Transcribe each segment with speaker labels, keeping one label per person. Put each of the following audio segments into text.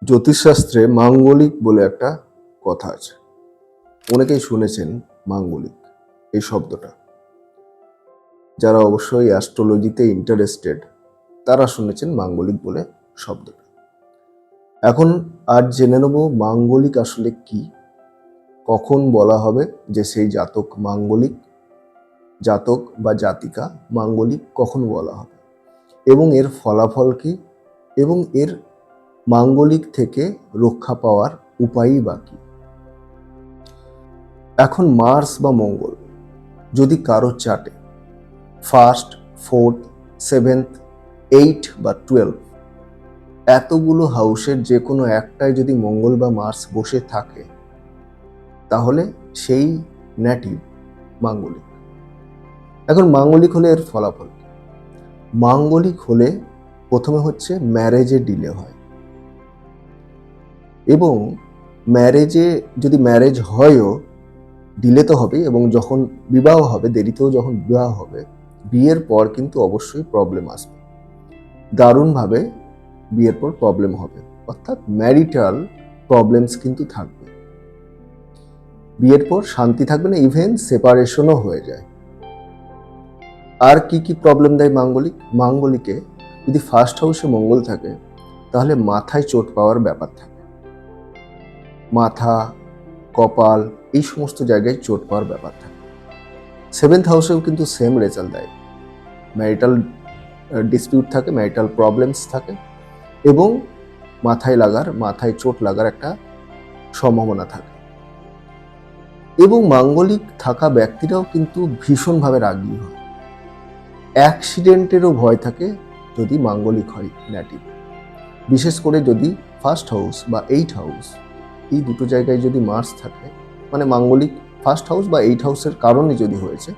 Speaker 1: জ্যোতিষশাস্ত্রে মাঙ্গলিক বলে একটা কথা আছে। অনেকেই শুনেছেন মাঙ্গলিক এই শব্দটা। যারা অবশ্যই অ্যাস্ট্রোলজিতে ইন্টারেস্টেড তারা শুনেছেন মাঙ্গলিক বলে শব্দটা। এখন আজ জেনে নেব মাঙ্গলিক আসলে কি, কখন বলা হবে যে সেই জাতক মাঙ্গলিক, জাতক বা জাতিকা মাঙ্গলিক কখন বলা হবে, এবং এর ফলাফল কি, এবং এর মাঙ্গলিক থেকে রক্ষা পাওয়ার উপায়ই বা কি। এখন মার্স বা মঙ্গল যদি কারো চার্টে 1st, 4th, 7th, 8 বা 12 এতগুলো হাউসের যে কোনো একটায় যদি মঙ্গল বা মার্স বসে থাকে, তাহলে সেই নেটিভ মাঙ্গলিক। এখন মাঙ্গলিক হলে এর ফলাফল কি? মাঙ্গলিক হলে প্রথমে হচ্ছে ম্যারেজে ডিলে হয়, এবং যদি ম্যারেজ হয়ও ডিলে তো হবে, এবং যখন বিবাহ হবে, দেরিতেও যখন বিবাহ হবে, বিয়ের পর কিন্তু অবশ্যই প্রবলেম আসবে, দারুণভাবে বিয়ের পর প্রবলেম হবে, অর্থাৎ ম্যারিটাল প্রবলেমস কিন্তু থাকবে। বিয়ের পর শান্তি থাকবে না, ইভেন সেপারেশনও হয়ে যায়। আর কি কি প্রবলেম দেয় মাঙ্গলিক? মাঙ্গলিকে যদি ফার্স্ট হাউসে মঙ্গল থাকে, তাহলে মাথায় চোট পাওয়ার ব্যাপার থাকে, মাথা, কপাল, এই সমস্ত জায়গায় চোট পাওয়ার ব্যাপার থাকে। 7th হাউসেও কিন্তু সেম রেজাল্ট দেয়, ম্যারিটাল ডিসপিউট থাকে, ম্যারিটাল প্রবলেমস থাকে, এবং মাথায় চোট লাগার একটা সম্ভাবনা থাকে। এবং মাঙ্গলিক থাকা ব্যক্তিরাও কিন্তু ভীষণভাবে রাগী হয়, অ্যাক্সিডেন্টেরও ভয় থাকে যদি মাঙ্গলিক হয় নেটিভ। বিশেষ করে যদি 1st হাউস বা 8 হাউস, এই দুটো জায়গায় যদি মার্স থাকে, মানে মাঙ্গলিক 1st হাউস বা 8 হাউসের কারণে যদি হয়েছে,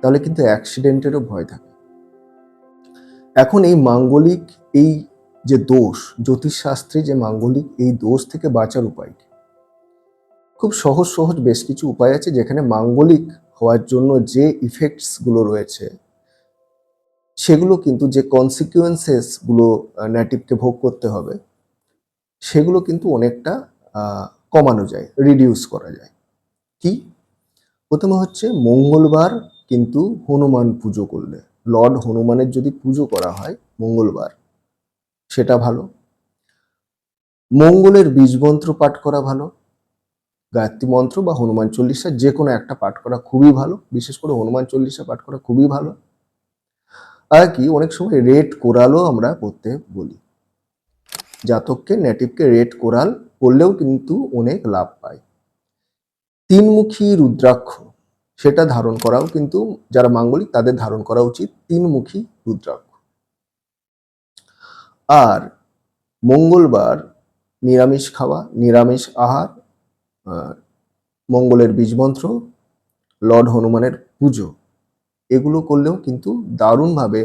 Speaker 1: তাহলে কিন্তু অ্যাক্সিডেন্টেরও ভয় থাকে। এখন এই মাঙ্গলিক, এই যে দোষ, জ্যোতিষশাস্ত্রে যে মাঙ্গলিক এই দোষ থেকে বাঁচার উপায় কি? খুব সহজ বেশ কিছু উপায় আছে, যেখানে মাঙ্গলিক হওয়ার জন্য যে ইফেক্টস গুলো রয়েছে, সেগুলো কিন্তু, যে কনসিকুয়েন্সেস গুলো নেটিভকে ভোগ করতে হবে, সেগুলো কিন্তু অনেকটা কমানো যায়, রিডিউস করা যায়। কি? প্রথমে হচ্ছে মঙ্গলবার কিন্তু হনুমান পুজো করলে, লর্ড হনুমানের যদি পুজো করা হয় মঙ্গলবার, সেটা ভালো। মঙ্গলের বীজমন্ত্র পাঠ করা ভালো, গায়ত্রী মন্ত্র বা হনুমান চল্লিশা যে কোনো একটা পাঠ করা খুবই ভালো, বিশেষ করে হনুমান চল্লিশা পাঠ করা খুবই ভালো। আর কি, অনেক সময় রেড কোরালও আমরা করতে বলি, জাতককে, নেটিভকে রেড কোরাল করলেও কিন্তু অনেক লাভ পায়। 3মুখী রুদ্রাক্ষ, সেটা ধারণ করাও কিন্তু, যারা মাঙ্গলিক তাদের ধারণ করা উচিত 3মুখী রুদ্রাক্ষ। আর মঙ্গলবার নিরামিষ খাওয়া, নিরামিষ আহার, মঙ্গলের বীজমন্ত্র, লর্ড হনুমানের পুজো, এগুলো করলেও কিন্তু দারুণভাবে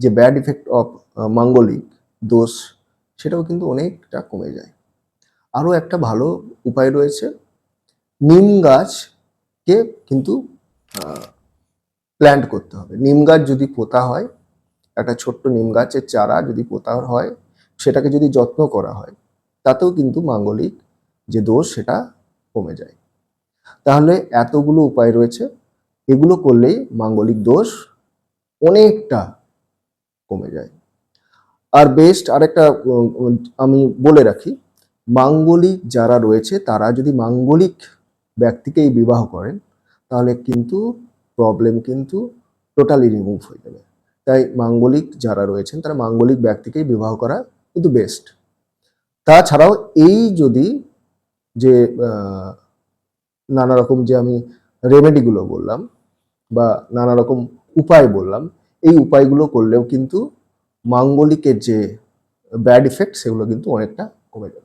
Speaker 1: যে ব্যাড ইফেক্ট অফ মাঙ্গলিক দোষ, সেটাও কিন্তু অনেকটা কমে যায়। আরও একটা ভালো উপায় রয়েছে, নিম গাছকে কিন্তু প্ল্যান্ট করতে হবে। নিম গাছ যদি পোতা হয়, একটা ছোট্ট নিম গাছের চারা যদি পোতা হয়, সেটাকে যদি যত্ন করা হয়, তাতেও কিন্তু মাঙ্গলিক যে দোষ সেটা কমে যায়। তাহলে এতগুলো উপায় রয়েছে, এগুলো করলেই মাঙ্গলিক দোষ অনেকটা কমে যায়। আর বেস্ট আরেকটা আমি বলে রাখি, মাঙ্গলিক যারা রয়েছে তারা যদি মাঙ্গলিক ব্যক্তিকেই বিবাহ করেন, তাহলে কিন্তু প্রবলেম কিন্তু টোটালি রিমুভ হয়ে যাবে। তাই মাঙ্গলিক যারা রয়েছেন তারা মাঙ্গলিক ব্যক্তিকেই বিবাহ করা কিন্তু বেস্ট। তাছাড়াও এই যদি যে নানা রকম যে আমি রেমেডিগুলো বললাম বা নানা রকম উপায় বললাম, এই উপায়গুলো করলেও কিন্তু মাঙ্গলিকের যে ব্যাড ইফেক্ট সেগুলো কিন্তু অনেকটা কমে যাবে।